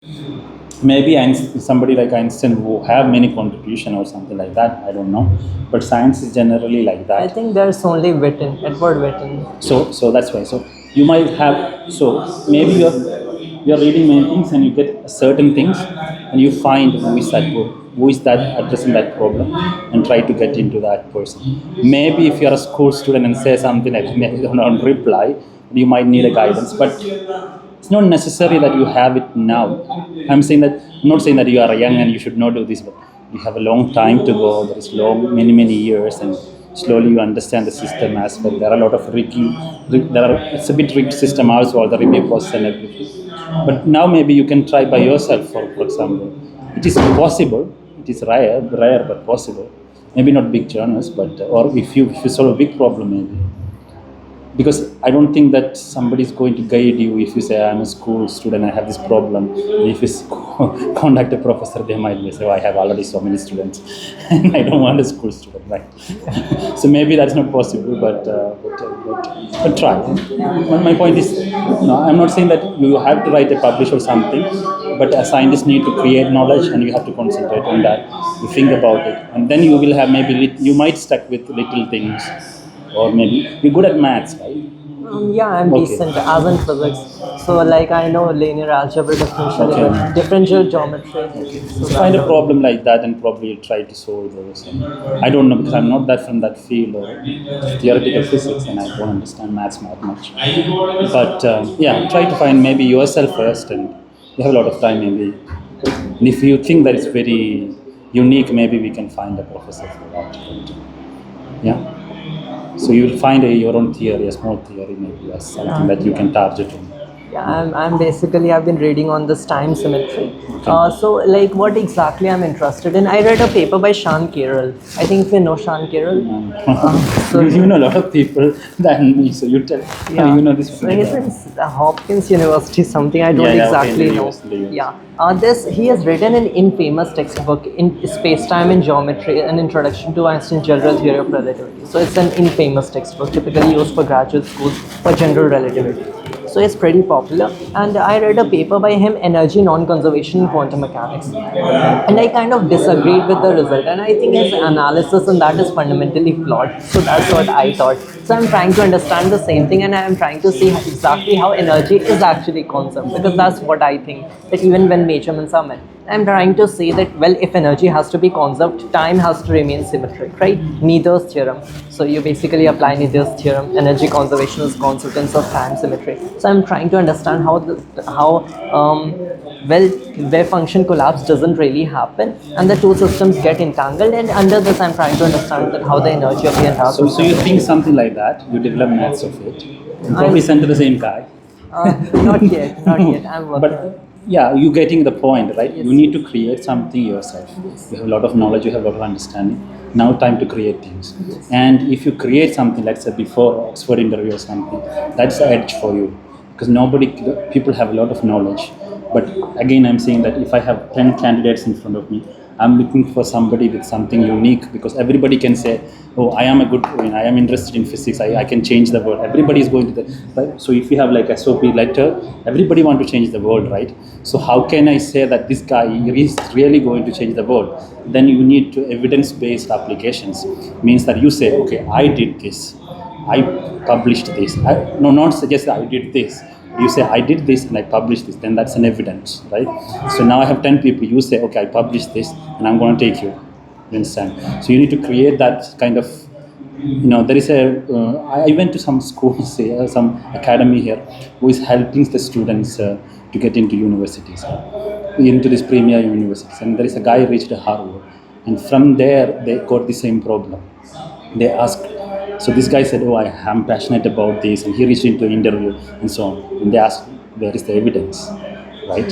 Maybe somebody like Einstein who have many contribution or something like that. I don't know, but science is generally like I that. think there's only Witten, Edward Witten. So that's why. So you might have. So maybe you're reading many things and you get certain things, and you find who is that book, who is that addressing that problem, and try to get into that person. Maybe if you're a school student and say something like maybe don't reply, you might need a guidance, but it's not necessary that you have it now. I'm not saying that you are young and you should not do this, but you have a long time to go. There is long, many years, and slowly you understand the system as well. There are a lot of it's a bit rigged system also, all the review process and everything. But now maybe you can try by yourself, for example. It is possible, it is rare but possible. Maybe not big journals, but or if you solve a big problem, maybe because I don't think that somebody is going to guide you if you say I'm a school student, I have this problem. If you contact a professor, they might say, oh, I have already so many students, and I don't want a school student, right? So maybe that's not possible, but try. My point is, no, I'm not saying that you have to write a publish or something, but a scientist need to create knowledge, and you have to concentrate on that. You think about it, and then you will have maybe you might stuck with little things, or maybe you're good at maths, right? Yeah, I'm Okay. decent as in physics. So like I know linear algebra, Okay. differential geometry. So Find a that's problem like that and probably try to solve those. And I don't know because I'm not that from that field or theoretical physics, and I don't understand maths not much. But yeah, try to find maybe yourself first, and you have a lot of time maybe. And if you think that it's very unique, maybe we can find a professor for that. But, yeah. So you will find your own theory, a small theory maybe, or something that you can target on. yeah, I'm basically I've been reading on this time symmetry. Okay. So like what exactly I'm interested in? I read a paper by Sean Carroll. I think if you know Sean Carroll. So You know a lot of people than me, so you tell. yeah, You know this. so he's in Hopkins University, something I don't Yeah, yeah, okay, exactly in the know. US, in the US. Yeah, this he has written an infamous textbook in space-time and geometry, an introduction to Einstein's general theory of relativity. So it's an infamous textbook, typically used for graduate schools for general relativity. So it's pretty popular, and I read a paper by him, Energy Non-Conservation in Quantum Mechanics, and I kind of disagreed with the result, and I think his analysis on that is fundamentally flawed. So that's what I thought. So I'm trying to understand the same thing, and I'm trying to see exactly how energy is actually conserved, because that's what I think, that even when measurements are met, I'm trying to say that, well, if energy has to be conserved, time has to remain symmetric, right? Neither's theorem. So you basically apply Neither's theorem. Energy conservation is consequence of time symmetry. So I'm trying to understand well, wave function collapse doesn't really happen, and the two systems get entangled. And under this, I'm trying to understand that how the energy of the entire So system. you think something like that? You develop maths of it, and probably send to the same guy. Not yet, not yet. I'm working. But yeah, you getting the point, right? Yes. You need to create something yourself. You have a lot of knowledge, you have a lot of understanding. Now time to create things. And if you create something, let's say before Oxford interview or something, that's the edge for you. Because people have a lot of knowledge. But again, I'm saying that if I have 10 candidates in front of me, I'm looking for somebody with something unique, because everybody can say, oh, I am a good, I am interested in physics, I can change the world. Everybody is going to the, right? So if you have like SOP letter, everybody want to change the world, right? So how can I say that this guy is really going to change the world? Then you need to evidence-based applications. Means that you say, okay, I did this, I published this. No, not suggest I did this. You say I did this and I published this, then that's an evidence, right? So now I have 10 people. You say, okay, I published this and I'm going to take you. You understand? So you need to create that kind of, there is I went to some schools, some academy here, who is helping the students to get into universities, into these premier universities. And there is a guy who reached Harvard, and from there they got the same problem. They asked, so this guy said, oh, I am passionate about this, and he reached into an interview and so on. And they asked, where is the evidence, right?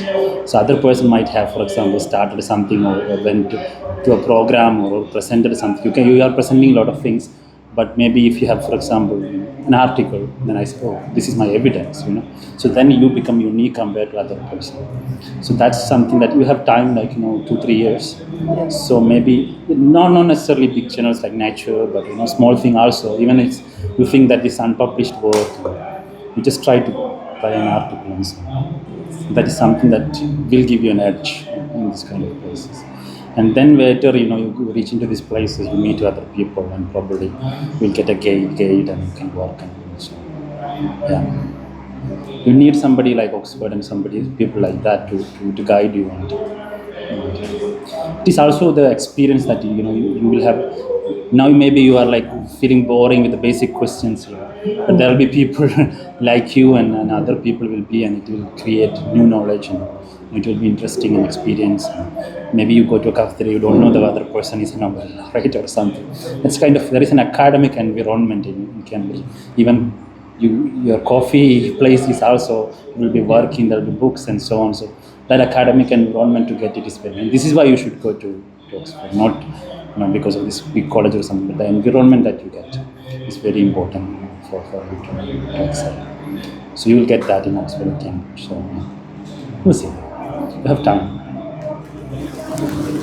So other person might have, for example, started something, or went to a program, or presented something. You are presenting a lot of things, but maybe if you have, for example, an article, then I say, oh, this is my evidence. So then you become unique compared to other person. So that's something that you have time, like 2-3 years. So maybe not necessarily big journals like Nature, but small thing also. Even if you think that this unpublished work, you just try an article and so on. That is something that will give you an edge in this kind of places. And then later, you reach into these places, you meet other people, and probably you'll get a guide, and you can work. And so, yeah, you need somebody like Oxford and people like that to guide you. And it is also the experience that you will have. Now maybe you are like feeling boring with the basic questions here, but there will be people like you, and other people will be, and it will create new knowledge, and it will be interesting and experience. Maybe you go to a cafeteria, you don't know the other person is a novel, right, or something. It's kind of, there is an academic environment in Cambridge. Even your coffee place is also, will be working, there will be books and so on. So that academic environment to get it is very, and this is why you should go to Oxford, not because of this big college or something, but the environment that you get is very important for you to excel. So you will get that in Oxford and Cambridge. So we'll see. You have time.